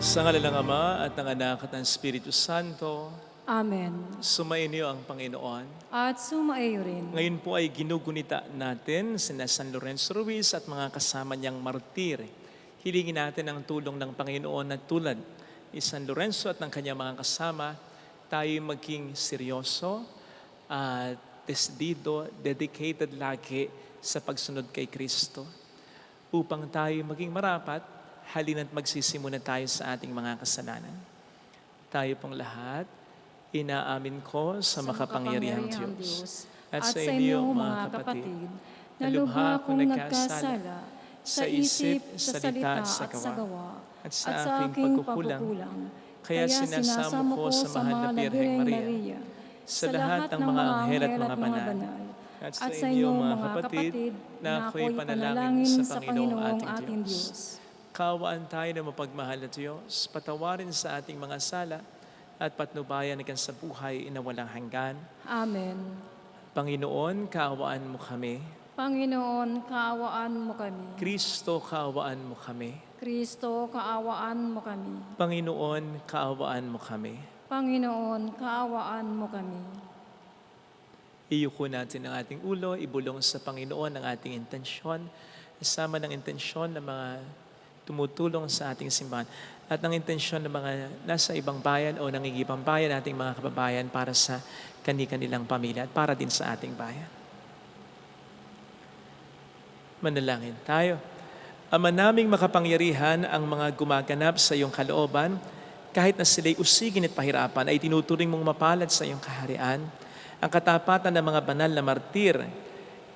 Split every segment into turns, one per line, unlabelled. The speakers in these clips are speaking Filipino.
Sa ngala ng Ama at ng Anak at ng Espiritu Santo,
Amen.
sumainyo ang Panginoon.
At sumaiyo rin.
Ngayon po ay ginugunita natin sina San Lorenzo Ruiz at mga kasama niyang martir. Hilingin natin ang tulong ng Panginoon na tulad ni San Lorenzo at ng kanyang mga kasama, tayo maging seryoso at desdido, dedicated lagi sa pagsunod kay Kristo. Upang tayo maging marapat, halina't magsisimula tayo sa ating mga kasalanan. Tayo pong lahat, inaamin ko sa makapangyarihang Diyos at sa inyo mga kapatid,
na lubha akong nagkasala sa isip, sa salita at sa gawa,
at sa aking pagkukulang. Kaya sinasamo ko sa mahal na Birheng Maria, sa lahat ng mga anghel at mga banal, at sa inyo mga kapatid, na ako'y panalangin sa Panginoong ating Diyos. Kaawaan tayo na mapagmahal na Diyos, patawarin sa ating mga sala, at patnubayan ka sa buhay na walang hanggan.
Amen.
Panginoon, kaawaan mo kami.
Panginoon, kaawaan mo kami.
Kristo, kaawaan mo kami.
Kristo, kaawaan mo kami.
Panginoon, kaawaan mo kami.
Panginoon, kaawaan mo kami.
Iyuko natin ang ating ulo, ibulong sa Panginoon ang ating intensyon, kasama ng intensyon ng mga tumutulong sa ating simbahan at ng intensyon ng mga nasa ibang bayan o nangigibang bayan, ating mga kababayan para sa kani-kanilang pamilya at para din sa ating bayan. Manalangin tayo. Ama naming makapangyarihan, ang mga gumaganap sa iyong kalooban, kahit na sila'y usigin at pahirapan, ay tinuturing mong mapalad sa iyong kaharian. Ang katapatan ng mga banal na martir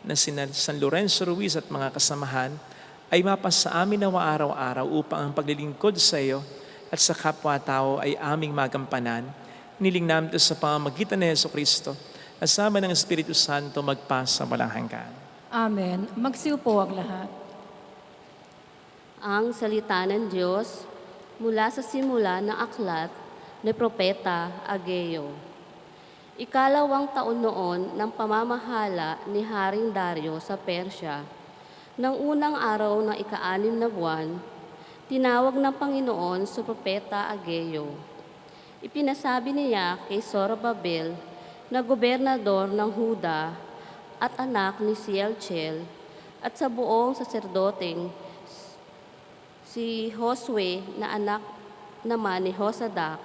na sina San Lorenzo Ruiz at mga kasamahan ay mapasa amin nawa araw-araw upang ang paglilingkod sa iyo at sa kapwa-tao ay aming magampanan. Niling namin ito sa pamamagitan ni Jesucristo, kasama ng Espiritu Santo magpasa walang hanggan.
Amen. Magsiupo ang lahat.
Ang salita ng Diyos mula sa simula ng aklat ni Propeta Ageo. Ikalawang taon noon ng pamamahala ni Haring Dario sa Persya, nang unang araw ng ika-6 na buwan, tinawag ng Panginoon sa Propeta Ageo. Ipinasabi niya kay Zorobabel na gobernador ng Huda at anak ni Sealtiel at sa buong saserdoteng si Josue na anak naman ni Josadak.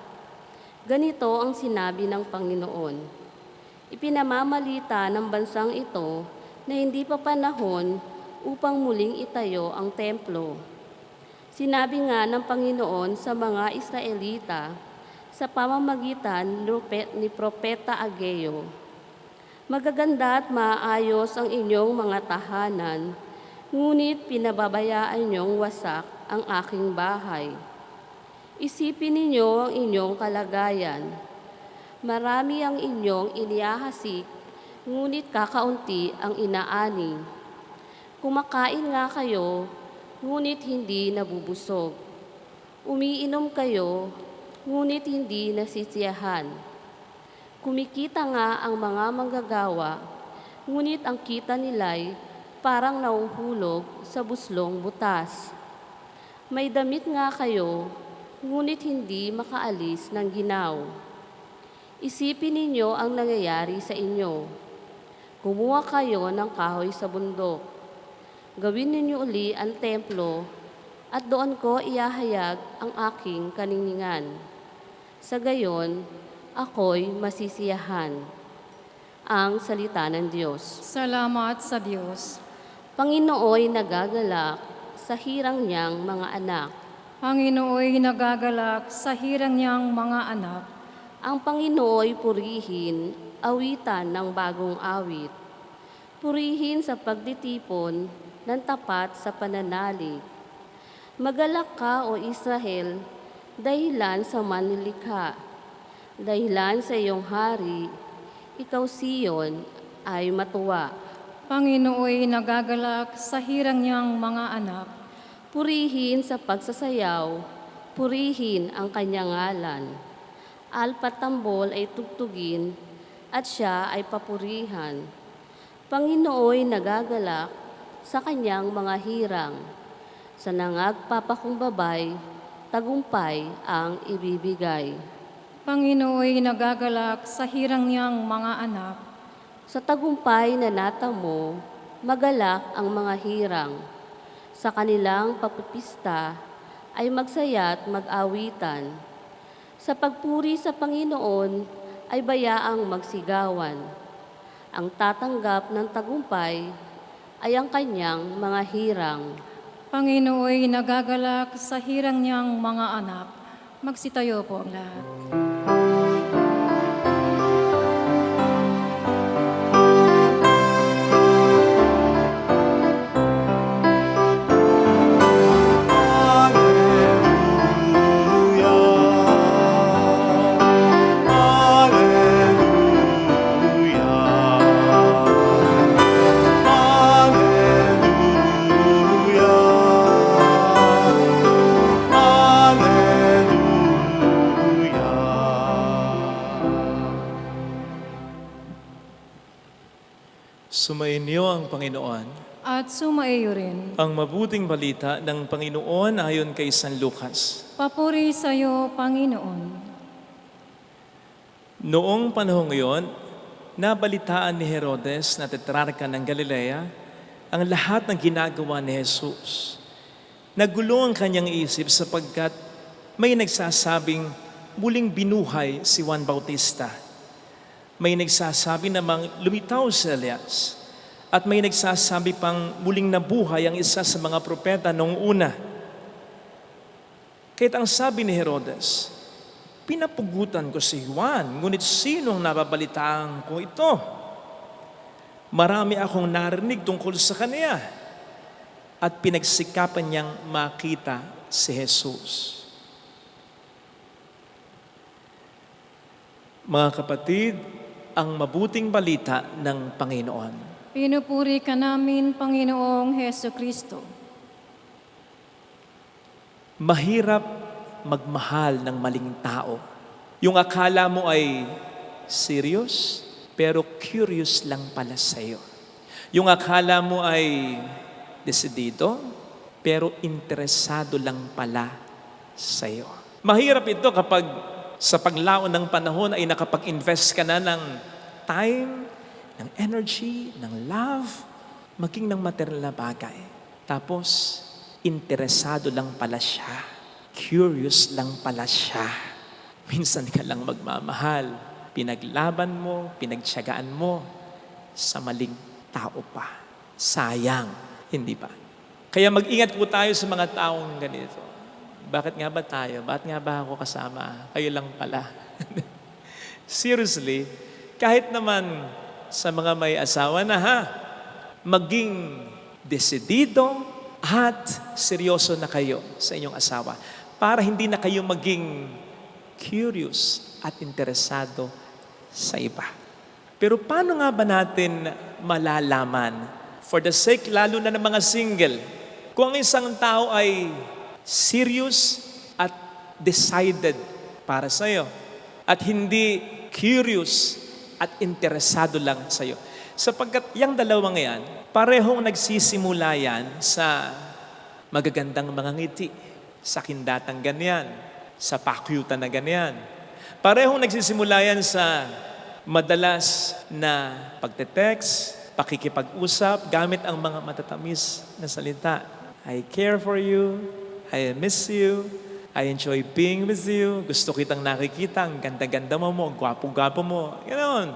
Ganito ang sinabi ng Panginoon. Ipinamamalita ng bansang ito na hindi pa panahon upang muling itayo ang templo. Sinabi nga ng Panginoon sa mga Israelita sa pamamagitan ni Propeta Ageo, magaganda at maayos ang inyong mga tahanan, ngunit pinababayaan niyong wasak ang aking bahay. Isipin ninyo ang inyong kalagayan. Marami ang inyong inihahasik, ngunit kakaunti ang inaani. Kumakain nga kayo, ngunit hindi nabubusog. Umiinom kayo, ngunit hindi nasisiyahan. Kumikita nga ang mga manggagawa, ngunit ang kita nila'y parang nauhulog sa buslong butas. May damit nga kayo, ngunit hindi makaalis ng ginaw. Isipin ninyo ang nangyayari sa inyo. Kumuha kayo ng kahoy sa bundok. Gawin ninyo uli ang templo at doon ko iahayag ang aking kaningingan. Sa gayon, ako'y masisiyahan. Ang salita ng Diyos.
Salamat sa Diyos.
Panginooy nagagalak sa hirang niyang mga anak.
Panginooy nagagalak sa hirang niyang mga anak.
Ang Panginooy purihin, awitan ng bagong awit. Purihin sa pagtitipon ng tapat sa pananalig. Magalak ka, O Israel, dahilan sa manlilikha. Dahilan sa iyong hari, ikaw Siyon, ay matuwa.
Panginooy nagagalak sa hirang niyang mga anak.
Purihin sa pagsasayaw, purihin ang kanyang ngalan. Alpatambol ay tugtugin at siya ay papurihan. Panginooy nagagalak sa kanyang mga hirang. Sa nangagpapakumbabay, tagumpay ang ibibigay.
Panginooy nagagalak sa hirang niyang mga anak.
Sa tagumpay na natamo, magalak ang mga hirang. Sa kanilang pagpipista ay magsaya't mag-awitan. Sa pagpuri sa Panginoon ay bayaang magsigawan. Ang tatanggap ng tagumpay ay ang kanyang mga hirang.
Panginooy nagagalak sa hirang niyang mga anak. Magsitayo po ang lahat.
Sumainyo ang Panginoon.
At sumaiyo rin.
Ang mabuting balita ng Panginoon ayon kay San Lucas.
Papuri sa iyo, Panginoon.
Noong panahong iyon, nabalitaan ni Herodes na tetrarka ng Galilea ang lahat ng ginagawa ni Jesus. Nagulo ang kanyang isip sapagkat may nagsasabing muling binuhay si Juan Bautista. May nagsasabi namang lumitaw si Elias. At may nagsasabi pang muling nabuhay ang isa sa mga propeta noong una. Kahit ang sabi ni Herodes, pinapugutan ko si Juan, ngunit sinong nababalitaan ko ito? Marami akong narinig tungkol sa kanya. At pinagsikapan niyang makita si Jesus. Mga kapatid, ang mabuting balita ng Panginoon.
Pinupuri ka namin, Panginoong Heso Kristo.
Mahirap magmahal ng maling tao. Yung akala mo ay serious, pero curious lang pala sa'yo. Yung akala mo ay desidido, pero interesado lang pala sa'yo. Mahirap ito kapag sa paglaon ng panahon ay nakapag-invest ka na ng time, ng energy, ng love, maging ng material na bagay. Tapos, interesado lang pala siya. Curious lang pala siya. Minsan ka lang magmamahal. Pinaglaban mo, pinagtiyagaan mo sa maling tao pa. Sayang, hindi ba? Kaya mag-ingat po tayo sa mga taong ganito. Bakit nga ba tayo? Bakit nga ba ako kasama? Kayo lang pala. Seriously, kahit naman sa mga may asawa na maging desidido at seryoso na kayo sa inyong asawa para hindi na kayo maging curious at interesado sa iba. Pero paano nga ba natin malalaman, for the sake lalo na ng mga single, kung ang isang tao ay serious at decided para sa'yo at hindi curious at interesado lang sa'yo. Sapagkat yung dalawang yan, parehong nagsisimula yan sa magagandang mga ngiti, sa kindatang ganyan, sa pakyutan na ganyan. Parehong nagsisimula yan sa madalas na pagte-text, pakikipag-usap, gamit ang mga matatamis na salita. I care for you, I miss you, I enjoy being with you, gusto kitang nakikita, ang ganda-ganda mo, gwapo-gwapo mo, ganoon.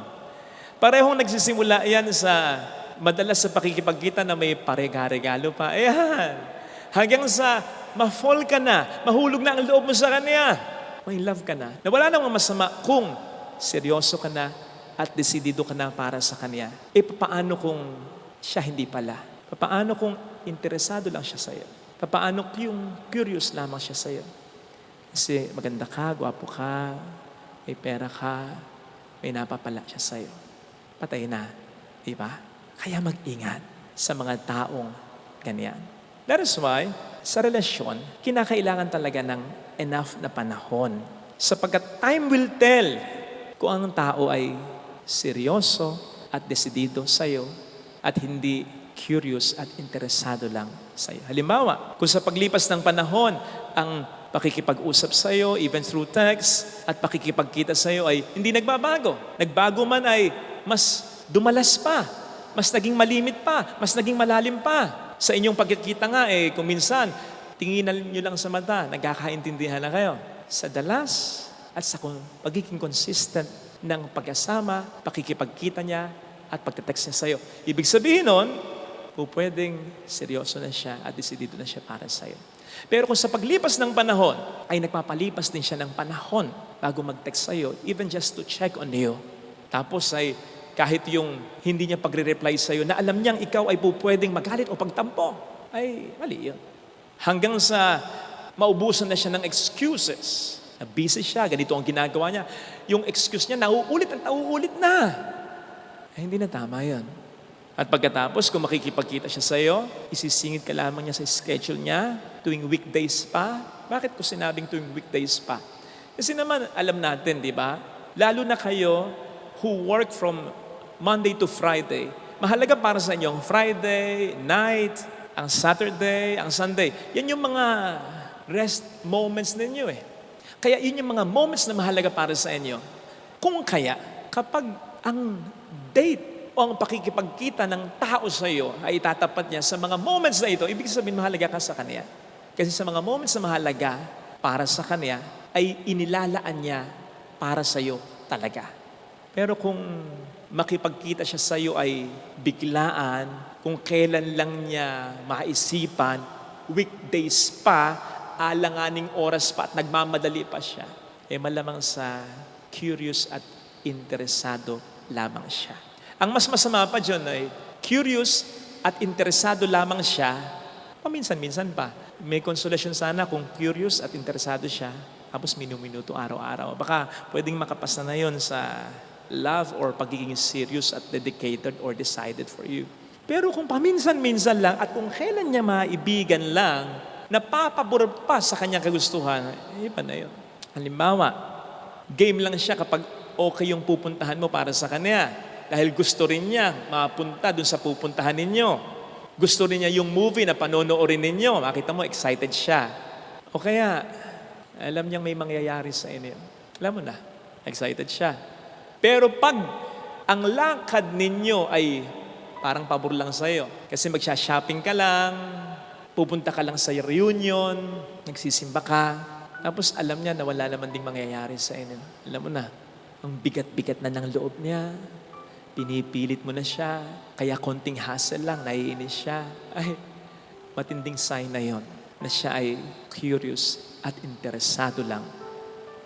Parehong nagsisimula yan sa madalas sa pakikipagkita na may parega-regalo pa. Ayan. Hanggang sa ma-fall ka na, mahulog na ang loob mo sa kanya. May love ka na. Na wala namang masama kung seryoso ka na at desidido ka na para sa kanya. Paano kung siya hindi pala? Paano kung interesado lang siya sa'yo? Paano yung curious lamang siya sa'yo? Kasi maganda ka, gwapo ka, may pera ka, may napapala siya sa'yo. Patay na. Di ba? Kaya mag-ingat sa mga taong ganyan. That is why, sa relasyon, kinakailangan talaga ng enough na panahon. Sapagkat time will tell kung ang tao ay seryoso at desidido sa'yo at hindi curious at interesado lang sa'yo. Halimbawa, kung sa paglipas ng panahon, ang pakikipag-usap sa iyo, even through text, at pakikipagkita sa iyo ay hindi nagbabago. Nagbago man ay mas dumalas pa, mas naging malimit pa, mas naging malalim pa. Sa inyong pagkikita nga kung minsan, tinginan nyo lang sa mata, nagkakaintindihan na kayo. Sa dalas at sa pagiging consistent ng pagkasama, pakikipagkita niya at pagte-text niya sa iyo. Ibig sabihin nun, pwedeng seryoso na siya at desidido na siya para sa iyo. Pero kung sa paglipas ng panahon, ay nagpapalipas din siya ng panahon bago mag-text sa iyo, even just to check on you. Tapos ay kahit yung hindi niya pagre-reply sa iyo, na alam niyang ikaw ay pwedeng magalit o pagtampo, ay mali yun. Hanggang sa maubusan na siya ng excuses. Na busy siya, ganito ang ginagawa niya. Yung excuse niya, nauulit na. Ay, hindi na tama yun. At pagkatapos, kung makikipagkita siya sa iyo, isisingit ka lamang niya sa schedule niya, tuwing weekdays pa. Bakit ko sinabing tuwing weekdays pa? Kasi naman, alam natin, di ba? Lalo na kayo who work from Monday to Friday. Mahalaga para sa inyo ang Friday, night, ang Saturday, ang Sunday. Yan yung mga rest moments ninyo Kaya yun yung mga moments na mahalaga para sa inyo. Kung kaya, kapag ang date o ang pakikipagkita ng tao sa iyo ay itatapat niya sa mga moments na ito, ibig sabihin mahalaga ka sa kanya. Kasi sa mga moments na mahalaga para sa kanya, ay inilalaan niya para sa iyo talaga. Pero kung makipagkita siya sa iyo ay biglaan, kung kailan lang niya maisipan, weekdays pa, alanganing oras pa at nagmamadali pa siya, malamang sa curious at interesado lamang siya. Ang mas masama pa dyan ay curious at interesado lamang siya, paminsan-minsan pa. May konsolasyon sana kung curious at interesado siya, tapos minuminuto araw-araw. Baka pwedeng makapasa na yon sa love or pagiging serious at dedicated or decided for you. Pero kung paminsan-minsan lang at kung kailan niya maibigan lang, napapabor pa sa kanyang kagustuhan, iba na yun. Halimbawa, game lang siya kapag okay yung pupuntahan mo para sa kanya. Dahil gusto rin niya mapunta dun sa pupuntahan ninyo. Gusto rin niya yung movie na panonoorin ninyo. Makita mo, excited siya. O kaya, alam niyang may mangyayari sa inyo. Alam mo na, excited siya. Pero pag ang lakad ninyo ay parang pabor lang sa'yo, kasi magsha-shopping ka lang, pupunta ka lang sa reunion, nagsisimba ka, tapos alam niya na wala naman ding mangyayari sa inyo. Alam mo na, ang bigat-bigat na ng loob niya, pinipilit mo na siya, kaya konting hassle lang, naiinis siya. Ay, matinding sign na yon na siya ay curious at interesado lang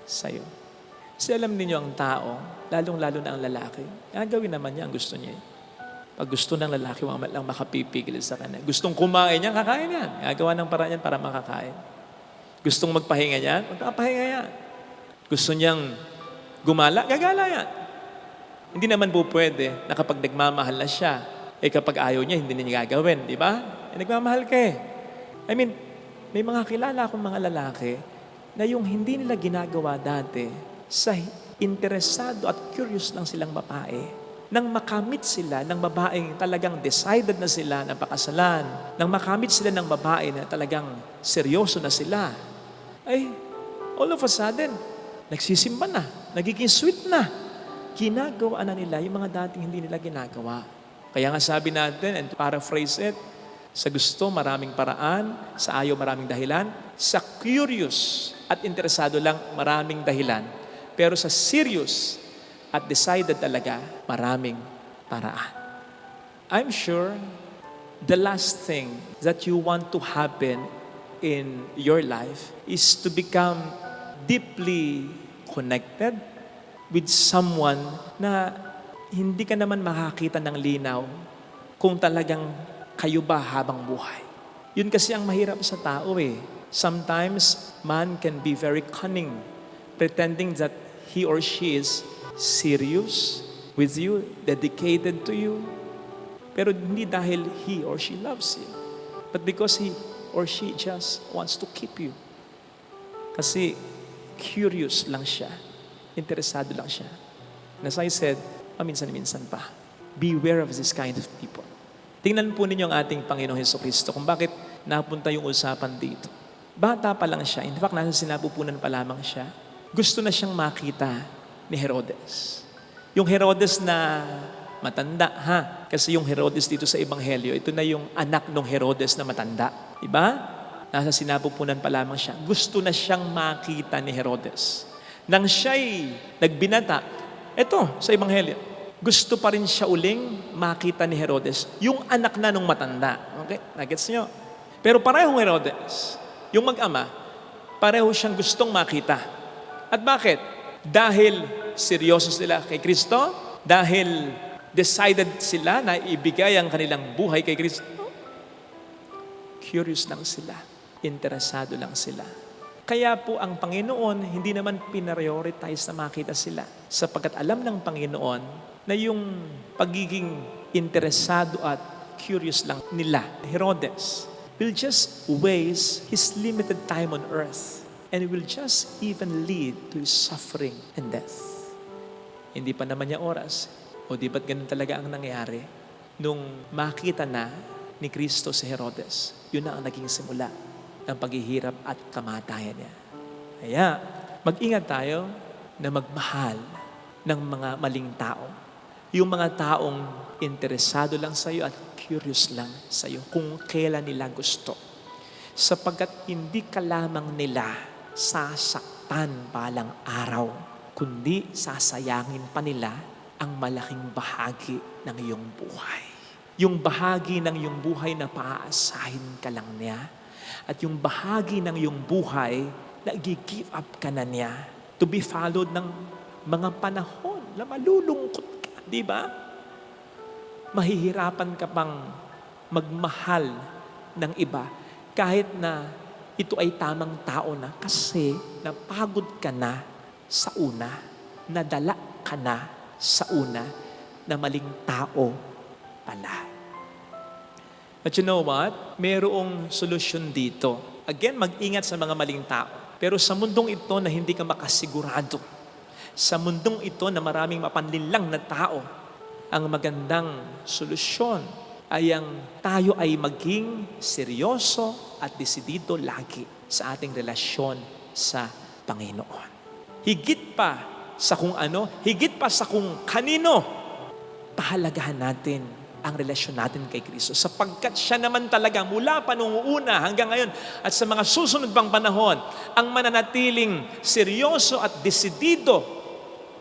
sa'yo. Kasi alam niyo ang tao, lalong-lalo na ang lalaki, gagawin naman niya ang gusto niya. Pag gusto ng lalaki, wala lang makapipigil sa kanya. Gustong kumain niya, kakain yan. Gagawa ng paraan yan para makakain. Gustong magpahinga niya, magpapahinga yan. Gusto niyang gumala, gagala yan. Hindi naman po pwede na kapag nagmamahal na siya, kapag ayaw niya, hindi niya gagawin, di ba? Nagmamahal ka I mean, may mga kilala akong mga lalaki na yung hindi nila ginagawa dati, sa interesado at curious lang silang babae, nang makamit sila ng babaeng talagang decided na sila na pakasalan, nang makamit sila ng babae na talagang seryoso na sila, ay all of a sudden, nagsisimba na, nagiging sweet na. Ginagawa na nila yung mga dating hindi nila ginagawa. Kaya nga sabi natin, and to paraphrase it, sa gusto maraming paraan, sa ayaw maraming dahilan, sa curious at interesado lang maraming dahilan, pero sa serious at decided talaga, maraming paraan. I'm sure the last thing that you want to happen in your life is to become deeply connected with someone na hindi ka naman makakita ng linaw kung talagang kayo ba habang buhay. Yun kasi ang mahirap sa tao Sometimes, man can be very cunning, pretending that he or she is serious with you, dedicated to you. Pero hindi dahil he or she loves you, but because he or she just wants to keep you. Kasi curious lang siya, interesado lang siya. And as I said, paminsan-minsan pa, beware of this kind of people. Tingnan po ninyo ang ating Panginoong Hesukristo kung bakit napunta yung usapan dito. Bata pa lang siya, in fact, nasa sinapupunan pa lamang siya, gusto na siyang makita ni Herodes. Yung Herodes na matanda, ha? Kasi yung Herodes dito sa Ebanghelyo, ito na yung anak ng Herodes na matanda. Diba? Nasa sinapupunan pa lamang siya. Gusto na siyang makita ni Herodes. Nang siya'y nagbinata, ito sa Ebanghelyo, gusto pa rin siya uling makita ni Herodes, yung anak na nung matanda. Okay? Nagets nyo? Pero parehong Herodes, yung mag-ama, pareho siyang gustong makita. At bakit? Dahil seryoso sila kay Kristo, dahil decided sila na ibigay ang kanilang buhay kay Kristo. Curious lang sila, interesado lang sila. Kaya po ang Panginoon hindi naman pinarioritize na makita sila, sapagkat alam ng Panginoon na yung pagiging interesado at curious lang nila, Herodes, will just waste his limited time on earth and will just even lead to his suffering and death. Hindi pa naman niya oras. O di ba't ganun talaga ang nangyari? Nung makita na ni Kristo si Herodes, yun na ang naging simula ng paghihirap at kamatayan niya. Kaya, mag-ingat tayo na magmahal ng mga maling tao. Yung mga taong interesado lang sa iyo at curious lang sa iyo kung kailan nila gusto. Sapagkat hindi ka lamang nila sasaktan balang araw, kundi sasayangin pa nila ang malaking bahagi ng iyong buhay. Yung bahagi ng iyong buhay na paaasahin ka lang niya at yung bahagi ng iyong buhay na i-give up ka na niya to be followed ng mga panahon na malulungkot ka, di ba? Mahihirapan ka pang magmahal ng iba kahit na ito ay tamang tao na kasi napagod ka na sa una, nadala ka na sa una na maling tao pala. But you know what? Mayroong solusyon dito. Again, mag-ingat sa mga maling tao. Pero sa mundong ito na hindi ka makasigurado, sa mundong ito na maraming mapanlinlang na tao, ang magandang solusyon ay ang tayo ay maging seryoso at desidido lagi sa ating relasyon sa Panginoon. Higit pa sa kung ano, higit pa sa kung kanino, pahalagahan natin ang relasyon natin kay Kristo. Sapagkat siya naman talaga mula pa noong una hanggang ngayon at sa mga susunod pang panahon, ang mananatiling seryoso at desidido,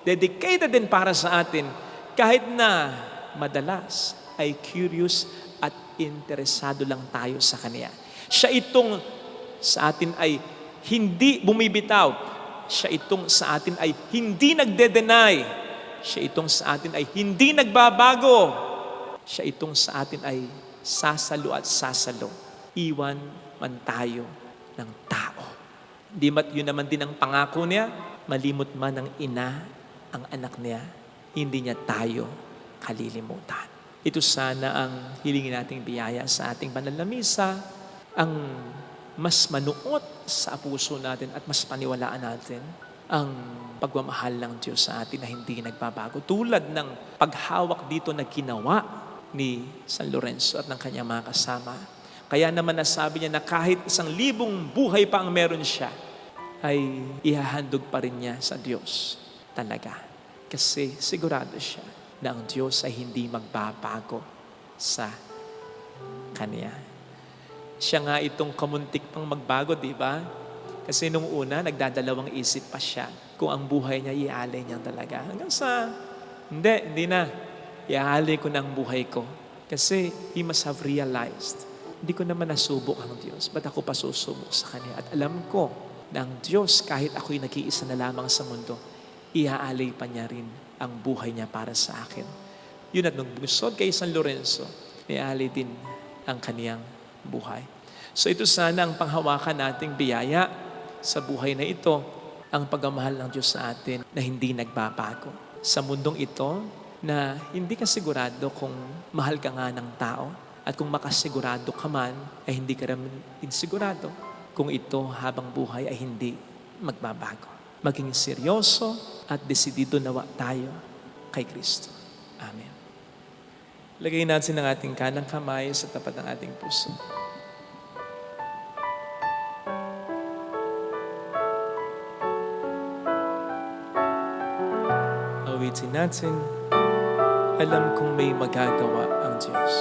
dedicated din para sa atin, kahit na madalas ay curious at interesado lang tayo sa Kanya. Siya itong sa atin ay hindi bumibitaw. Siya itong sa atin ay hindi nagde-deny. Siya itong sa atin ay hindi nagbabago. Siya itong sa atin ay sasalo at sasalo. Iwan man tayo ng tao. Di mat yun naman din ang pangako niya, malimot man ng ina ang anak niya, hindi niya tayo kalilimutan. Ito sana ang hilingin nating biyaya sa ating banal na misa, ang mas manuot sa puso natin at mas paniwalaan natin ang pagmamahal ng Diyos sa atin na hindi nagbabago. Tulad ng paghawak dito na ginawa ni San Lorenzo at ng kanyang mga kasama. Kaya naman nasabi niya na kahit 1,000 buhay pa ang meron siya, ay ihahandog pa rin niya sa Diyos talaga. Kasi sigurado siya na ang Diyos ay hindi magbabago sa Kanya. Siya nga itong kamuntik pang magbago, di ba? Kasi nung una, nagdadalawang isip pa siya kung ang buhay niya iaalay niya talaga. Hanggang sa, hindi na. Iaalay ko na ang buhay ko. Kasi he must have realized, hindi ko naman nasubok ang Diyos. Ba't ako pa susubok sa Kanya? At alam ko na ang Diyos, kahit ako'y nag-iisa na lamang sa mundo, iaalay pa niya rin ang buhay niya para sa akin. Yun at nung bungsod kay San Lorenzo, iaalay din ang kaniyang buhay. So ito sana ang panghawakan nating biyaya sa buhay na ito, ang pagmamahal ng Diyos sa atin na hindi nagbabago. Sa mundong ito na hindi ka sigurado kung mahal ka nga ng tao at kung makasigurado ka man ay hindi ka rin insigurado kung ito habang buhay ay hindi magbabago. Maging seryoso at desidido nawa tayo kay Kristo. Amen. Lagay natin ang ating kanang kamay sa tapat ng ating puso. Pagbati natin, alam kong may magagawa ang Diyos.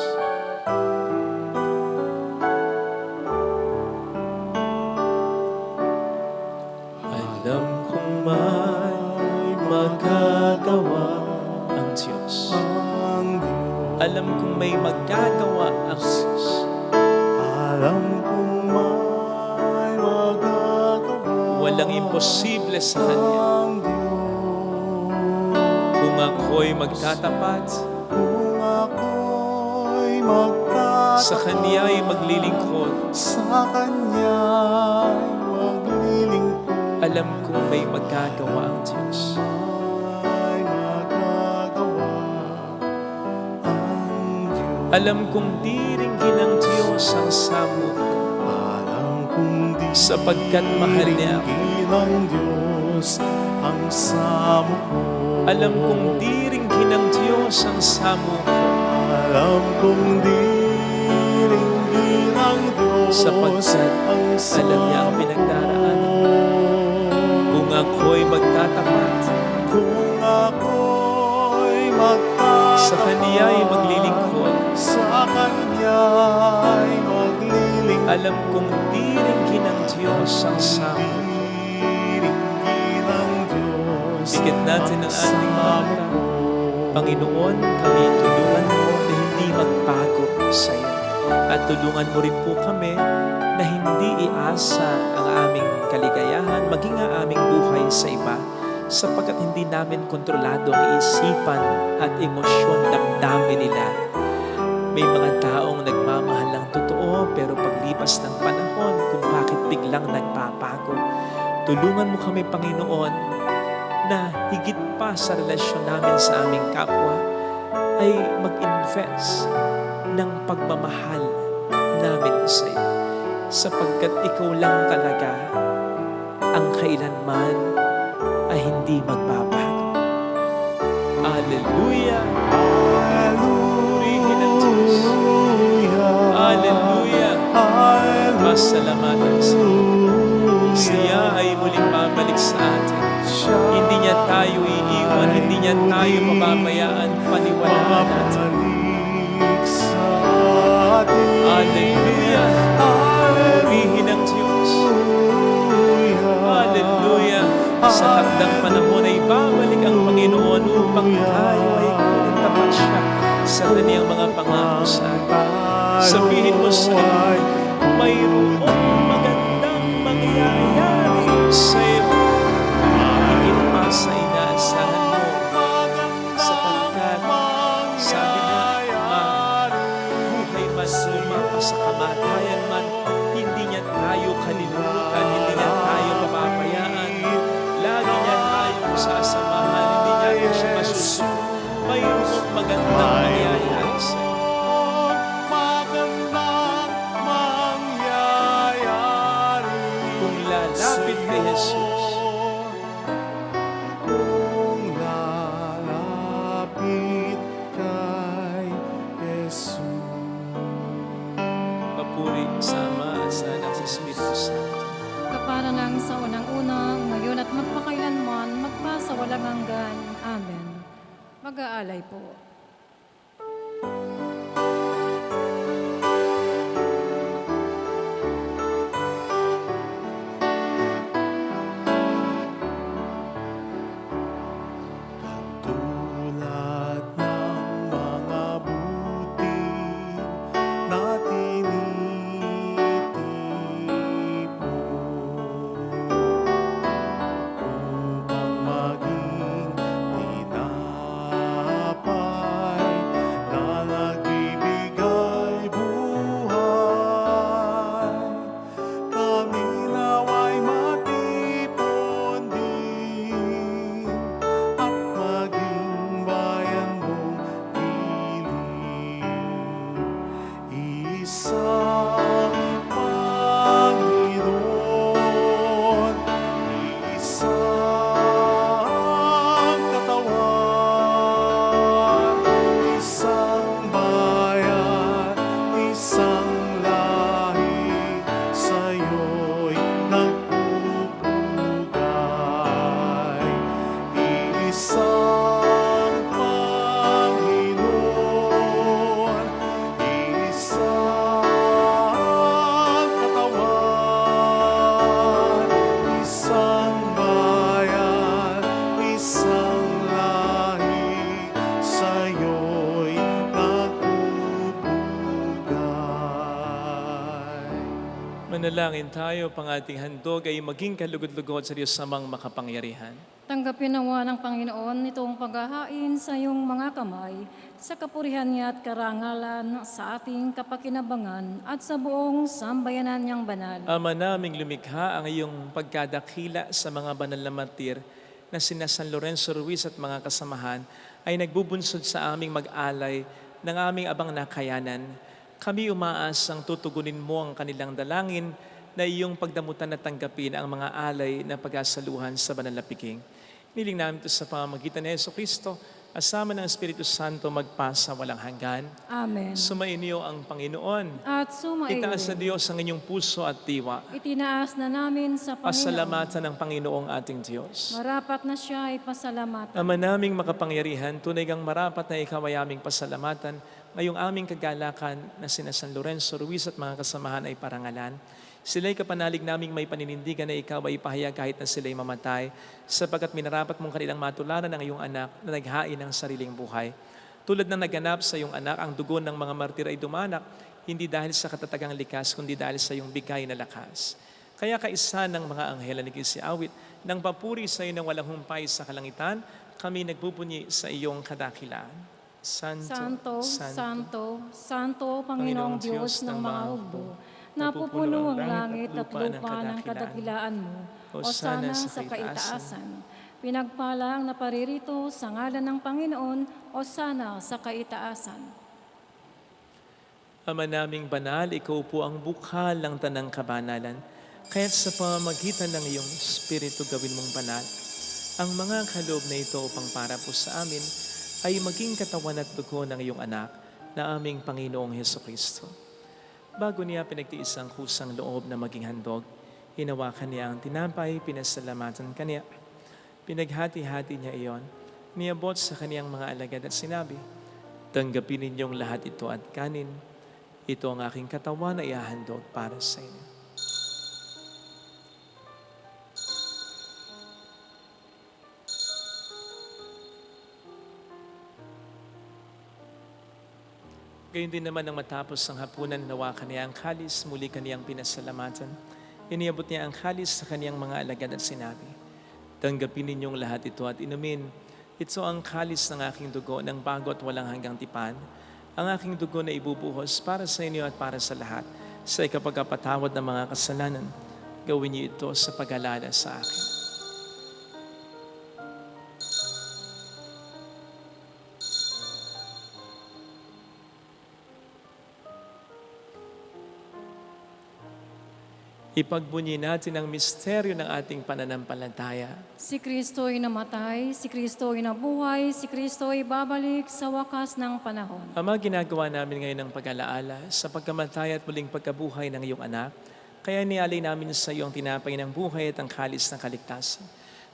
Alam kong may magagawa ang Diyos. Alam kong may magagawa ang Diyos.
Alam kong may magagawa
Walang imposible sa Kanya.
ang Diyos.
Kung ako'y magtatapat,
Kung ako'y magtatapat
sa Kanya'y maglilingkod,
sa Kanya'y maglilingkod,
alam kong may magagawa ang Diyos.
may magagawa ang Diyos.
Alam kong di ringgin ng Diyos ang samo ko,
Alam kong di
sapagkat mahal niya ako.
ringgin ng Diyos ang samo ko.
Alam kong di ringgin ng Diyos ang samo ko,
Alam kong di ringgin ng Diyos
sapagkat
ang
alam niya ang pinagdaraanan ko. Kung ako'y magtatapat,
Kung ako'y magtatapat
sa Kanya'y maglilingkod,
sa Kanya'y maglilingkod,
alam kong di ringgin ng Diyos ang samo ko.
di ringgin ng Diyos
Bigyan natin ang ating mga mata. Panginoon, kami tulungan mo na hindi magbago sa iyo. At tulungan mo rin po kami na hindi iasa ang aming kaligayahan, maging ang aming buhay sa iba, sapagkat hindi namin kontrolado ang isipan at emosyon, damdamin nila. May mga taong nagmamahal ng totoo, pero paglipas ng panahon, kung bakit biglang nagpapago. Tulungan mo kami, Panginoon, na higit pa sa relasyon namin sa aming kapwa, ay mag-invest ng pagmamahal namin sa iyo. Sapagkat ikaw lang talaga ang kailanman ay hindi magbabago. Hallelujah! Purihin ang Diyos. Hallelujah! Masalamatan sa iyo. Siya ay muling babalik sa atin. Hindi niya tayo iiwan, hindi niya tayo mababayaan, paniwalaan natin. Hallelujah! Purihin ang Diyos. Hallelujah! Sa takdang panahon ay babalik ang Panginoon upang tayo ay tapat siya sa kaniyang mga pangako sa atin. Sabihin mo sa Kanya, mayroong magandang mangyayari sa iyo. Higit pa sa inaasahan mo. Sapagkat sabi niya, buhay man lumapa sa kamatayan man, hindi niya tayo kalilimutan, hindi niya tayo papabayaan. Lagi niya tayo sasamahan, hindi niya siya masusunod. Mayroong magandang mangyayari sa iyo. Kung lalapit kay Jesus,
Kung lalapit kay Jesus.
papuri sa Ama at sa Anak at sa Espiritu Santo.
Kapara ng sa unang-una, ngayon at magpakailanman, magpasa walang hanggan. Amen. Mag-aalay po.
Tulad ng mga butil na tinitipon upang maging tinapay
Manalangin tayo, pang ating handog ay maging kalugod-lugod sa Diyos samang makapangyarihan.
Tanggapin nawa ng Panginoon itong paghahain sa iyong mga kamay, sa kapurihan niya at karangalan, sa ating kapakinabangan at sa buong sambayanan niyang banal.
Ama naming lumikha, ang iyong pagkadakila sa mga banal na martir na sina San Lorenzo Ruiz at mga kasamahan ay nagbubunsod sa aming mag-alay ng aming abang nakayanan. Kami umaasang tutugunin mo ang kanilang dalangin na iyong pagdamutan at tanggapin ang mga alay na pag-asaluhan sa banal na piking. Niling namin ito sa pamamagitan ni Jesucristo, asama ng Espiritu Santo magpasa walang hanggan.
Amen.
Sumainyo ang Panginoon.
At sumaiyo,
Itaas sa Diyos ang inyong puso at diwa.
itinaas na namin sa Panginoon.
Pasalamatan ng Panginoong ating Diyos.
Marapat na siya ay pasalamatan.
Ama naming makapangyarihan, tunay kang marapat na ikaw ay aming pasalamatan. Ngayong aming kagalakan na sina San Lorenzo Ruiz at mga kasamahan ay parangalan. Sila'y kapanalig naming may paninindigan na ikaw ay ipahayag kahit na sila'y mamatay, sapagkat minarapat mong kanilang matularan ng iyong anak na naghain ng sariling buhay. Tulad ng naganap sa iyong anak, ang dugo ng mga martir ay dumanak, hindi dahil sa katatagang likas, kundi dahil sa iyong bigay na lakas. Kaya kaisa ng mga anghel na nagsiawit, nang papuri sa iyo ng walang humpay sa kalangitan, kami nagbubunyi sa iyong kadakilaan.
Santo, Santo, Santo, Panginoong Diyos ng mga hukbo, napupuno ang langit at lupa ng kadakilaan mo. Hosana sa kaitaasan. Pinagpala ang naparirito sa ngalan ng Panginoon. Hosana sa kaitaasan.
Ama naming banal, ikaw po ang bukal ng tanang kabanalan. Kaya't sa pamamagitan ng iyong Espiritu gawin mong banal. Ang mga kaloob na ito upang para po sa amin ay maging katawan at dugo ng iyong anak na aming Panginoong Hesukristo. Bago niya pinagtiis ang kusang loob na maging handog, hinawakan niya ang tinapay, pinasalamatan kaniya. Pinaghati-hati niya iyon, niabot sa kaniyang mga alagad at sinabi, tanggapin ninyong lahat ito at kanin. Ito ang aking katawan na ihahandog para sa inyo. Gayun din naman nang matapos ang hapunan, nawakan niya ang kalis, muli kaniyang pinasalamatan. Iniabot niya ang kalis sa kaniyang mga alagad at sinabi, tanggapin ninyong lahat ito at inumin. Ito ang kalis ng aking dugo ng bago at walang hanggang tipan. Ang aking dugo na ibubuhos para sa inyo at para sa lahat sa ikapagpatawad ng mga kasalanan. Gawin niyo ito sa pag-alala sa akin. Ipagbunyi natin ang misteryo ng ating pananampalataya.
Si Kristo ay namatay, si Kristo ay nabuhay, si Kristo ay babalik sa wakas ng panahon.
Ama, ginagawa namin ngayon ng pag-alaala sa pagkamatay at muling pagkabuhay ng iyong anak, kaya nialay namin sa iyo ang tinapay ng buhay at ang kalis ng kaligtasan.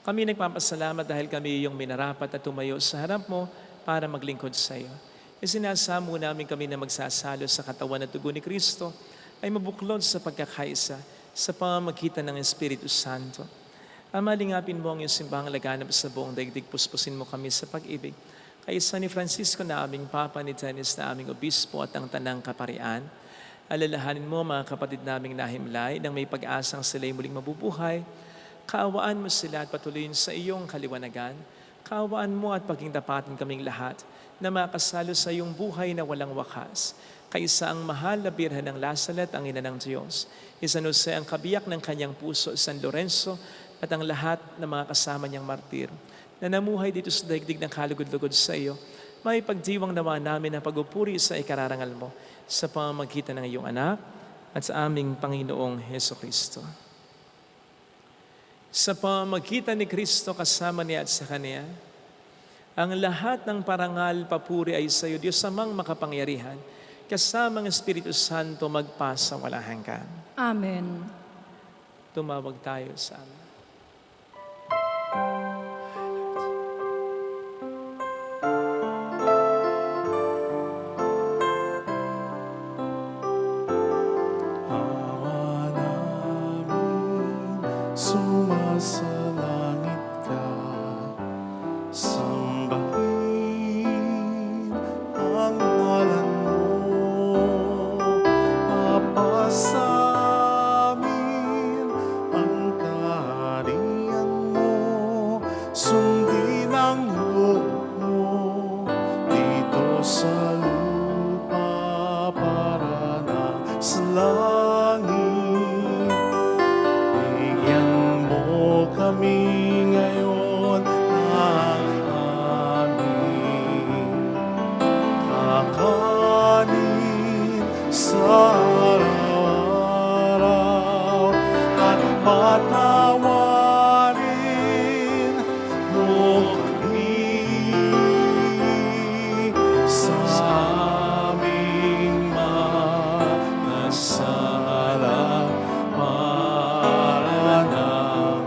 Kami nagpapasalamat dahil kami iyong minarapat at tumayo sa harap mo para maglingkod sa iyo. Isinasamo namin kami na magsasalo sa katawan at dugo ni Kristo ay mabuklod sa pagkakaisa sa pamamagitan ng Espiritu Santo. Ama, lingapin mo ang iyong simbahang laganap sa buong daigdig, puspusin mo kami sa pag-ibig. Kaisa ni Francisco na aming Papa, ni Dennis na aming Obispo at ang Tanang Kaparian, alalahanin mo mga kapatid naming nahimlay nang may pag-asang sila'y muling mabubuhay. Kaawaan mo sila at patuloyin sa iyong kaliwanagan. Kaawaan mo at paging dapatin kaming lahat na makasalo sa iyong buhay na walang wakas. Kaisa ang mahal na birhen ng Lasalet, ang ina ng Diyos. San Jose ang kabiyak ng kanyang puso, San Lorenzo, at ang lahat ng mga kasama niyang martir na namuhay dito sa daigdig ng kalugod-lugod sa iyo. May pagdiwang nawa namin na pagupuri sa ikararangal mo sa pamamagitan ng iyong anak at sa aming Panginoong Hesukristo. Sa pamamagitan ni Kristo kasama niya at sa Kanya, ang lahat ng parangal, papuri ay sa iyo, Diyos amang makapangyarihan, kasamang Espiritu Santo magpasa walang hanggan.
Amen.
Tumawag tayo sa Ama.
Ama namin, sumasalangit ka, sambahin ang ngalan mo, Apa sa amin patawarin mo kami sa aming mga sala para ng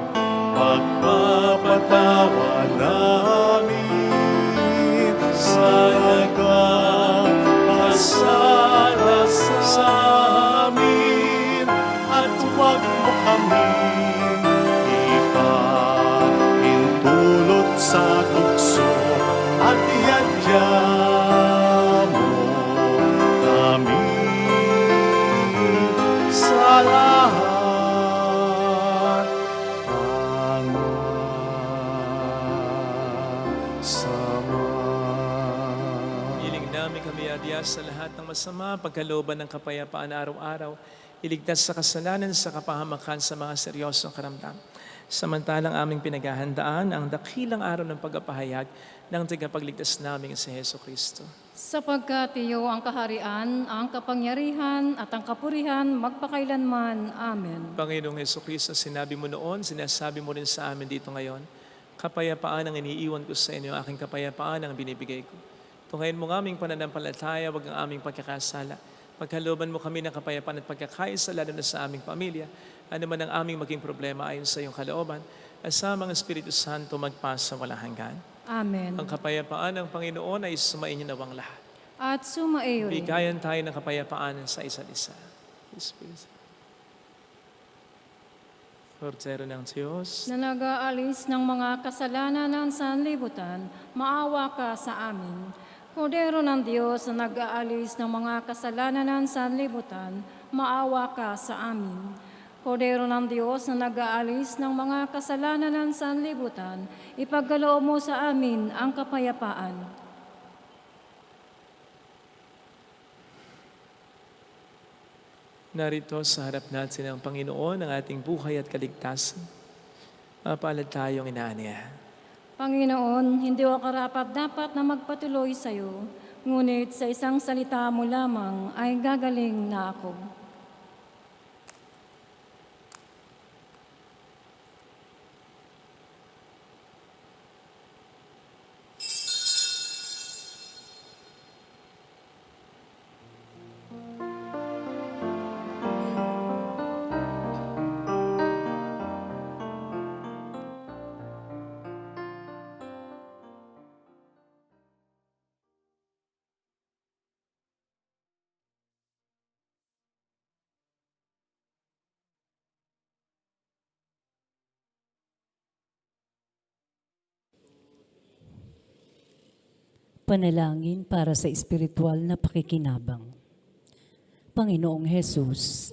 pagpapatawa namin sa nagpapasala sa amin at huwag mo kaming ipahintulot sa tukso at ihadya mo kami sa lahat ang masama.
Hiling namin kami adya sa lahat ng masama, pagkalooban ng kapayapaan araw-araw, iligtas sa kasalanan sa kapahamakan sa mga seryosong karamdaman. Samantalang aming pinaghahandaan ang dakilang araw ng pagpapahayag ng tagapagligtas namin si Heso Kristo.
Sapagkat iyo ang kaharian, ang kapangyarihan, at ang kapurihan magpakailanman. Amen.
Panginoong Heso Kristo, sinabi mo noon, sinasabi mo rin sa amin dito ngayon, kapayapaan ang iniiwan ko sa inyo, aking kapayapaan ang binibigay ko. Tungayin mo ng aming pananampalataya, wag ang aming pagkakasala. Pagkalooban mo kami ng kapayapaan at pagkakaisa, lalo na sa aming pamilya, ano man ang aming maging problema ayon sa iyong kalooban, at sa mga Espiritu Santo magpasa walang hanggan.
Amen.
Ang kapayapaan ng Panginoon ay sumainyo nawang lahat.
At sumaiyo rin.
Bigayan tayo ng kapayapaan sa isa't isa. Espiritu. Kordero ng Diyos,
Na nag-aalis ng mga kasalanan ng sanlibutan, maawa ka sa amin. Kordero ng Diyos na nag-aalis ng mga kasalanan ng sanlibutan, maawa ka sa amin. Kordero ng Diyos na nag-aalis ng mga kasalanan ng sanlibutan, ipagkaloob mo sa amin ang kapayapaan.
narito sa harap natin ang Panginoon, ang ating buhay at kaligtasan. Mapalad tayong inaaniya.
Panginoon, hindi ako karapat-dapat na magpatuloy sa iyo, ngunit sa isang salita mo lamang ay gagaling na ako.
Panalangin para sa espiritual na pakikinabang. Panginoong Hesus,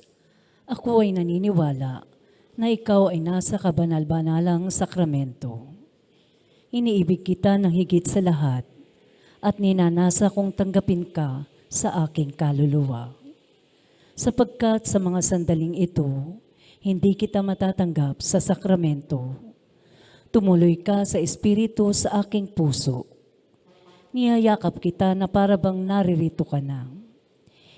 ako ay naniniwala na ikaw ay nasa kabanal-banalang sakramento. Iniibig kita ng higit sa lahat at ninanasa kong tanggapin ka sa aking kaluluwa. Sapagkat sa mga sandaling ito, hindi kita matatanggap sa sakramento. Tumuloy ka sa espiritu sa aking puso. Niyayakap kita na parabang naririto ka na.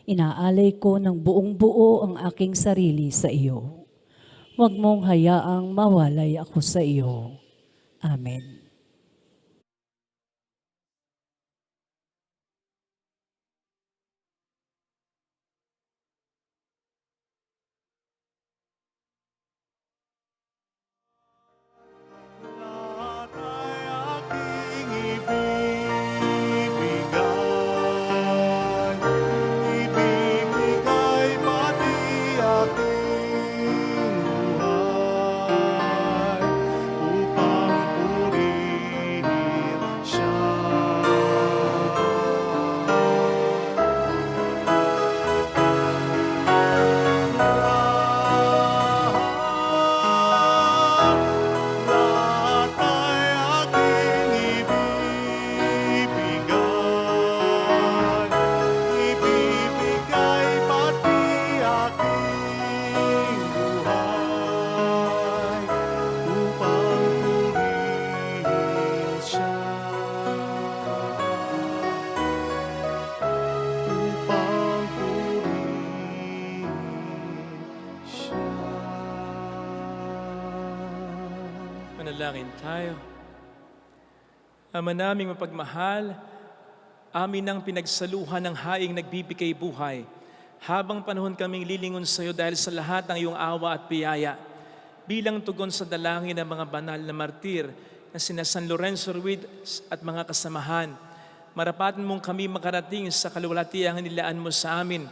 Inaalay ko ng buong buo ang aking sarili sa iyo. Huwag mong hayaang mawalay ako sa iyo. Amen.
Lahat ay aking ibibigay, ibibigay pati aking buhay, upang purihin
Manalangin tayo. Ama naming mapagmahal, amin ang pinagsaluhan ng haing nagbibigay buhay. Habang panahon kaming lilingon sa iyo dahil sa lahat ng iyong awa at biyaya. Bilang tugon sa dalangin ng mga banal na martir na sina San Lorenzo Ruiz at mga kasamahan, marapatin mong kami makarating sa kaluwalhatiang nilaan mo sa amin.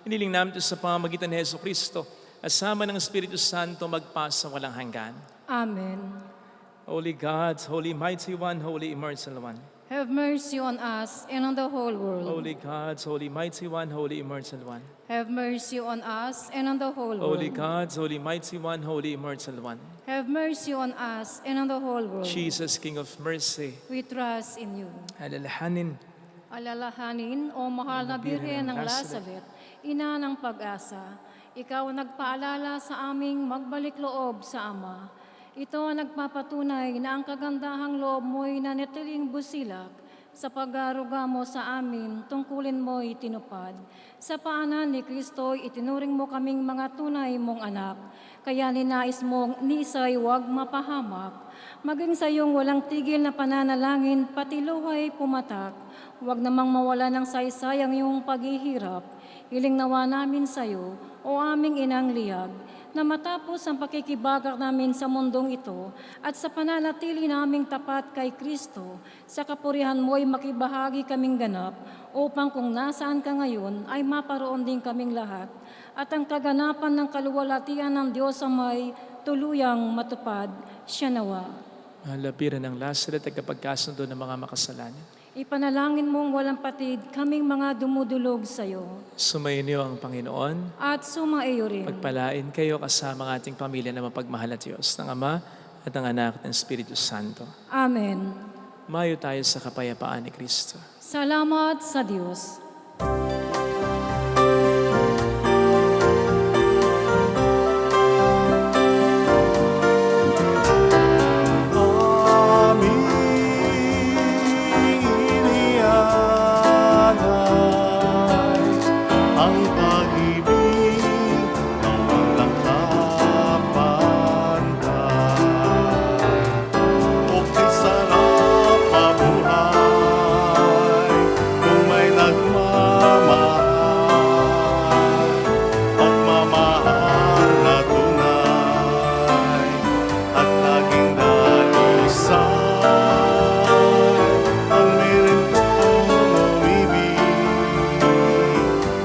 Hiniling namin ito sa pamamagitan ni Jesu Cristo, asama ng Espiritu Santo magpasa walang hanggan.
Amen.
Holy God, Holy Mighty One, Holy Immortal One.
Have mercy on us and on the whole world.
Holy God, Holy Mighty One, Holy Immortal One.
Have mercy on us and on the whole world.
Holy God, Holy Mighty One, Holy Immortal One.
Have mercy on us and on the whole world.
Jesus, King of Mercy,
We trust in you.
alalahanin
Alalahanin, O mahal na Birhen ng Lazareth, ina ng pag-asa, ikaw ang nagpaalala sa aming magbalik loob sa Ama. Ito ang nagpapatunay na ang kagandahang loob mo'y nanatiling busilak sa pag-aaruga mo sa amin, tungkulin mo'y tinupad. Sa paanan ni Kristo, itinuring mo kaming mga tunay mong anak, kaya ninais mong ni isa'y huwag mapahamak. Maging sa iyong walang tigil na pananalangin, pati luhay pumatak, huwag namang mawala ng saysay ang iyong paghihirap. Hiling nawa namin sa iyo, o aming inang liyag, na matapos ang pakikibagak namin sa mundong ito at sa pananatili naming tapat kay Kristo, sa kapurihan mo'y makibahagi kaming ganap upang kung nasaan ka ngayon ay maparoon din kaming lahat at ang kaganapan ng kaluwalhatian ng Diyos ang may tuluyang matupad. Siya nawa.
Lapiran ng Lazareth at kapagkasundo ng mga makasalanan.
Ipanalangin mong walang patid kaming mga dumudulog sa iyo.
Sumayin niyo ang Panginoon.
At sumaiyo rin.
Pagpalain kayo kasama ang ating pamilya na mapagmahal at Diyos, ng Ama at ng Anak at ng Espiritu Santo.
Amen.
Mayo tayo sa kapayapaan ni Kristo.
Salamat sa Diyos.
Ang pag-ibig na walang kapantay. Okay, sarap mabuhay kung may nagmamahal. Pagmamahal na tunay at laging daisay. Ang meron kong umibig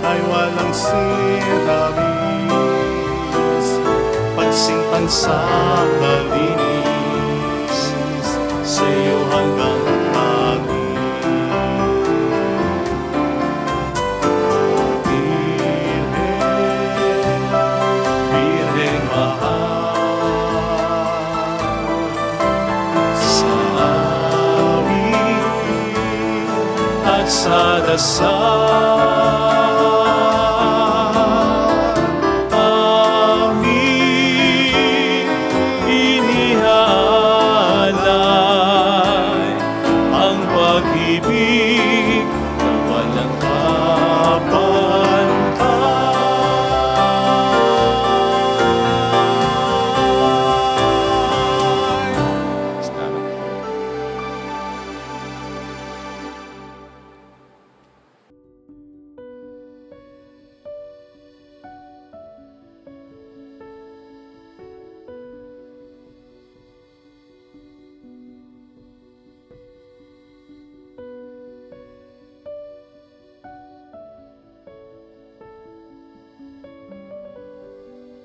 ay walang sinabis, pagsintan sa kalinis, sa iyo hanggang langit. Birhen, Birhen mahal, sa awit at sa dasal,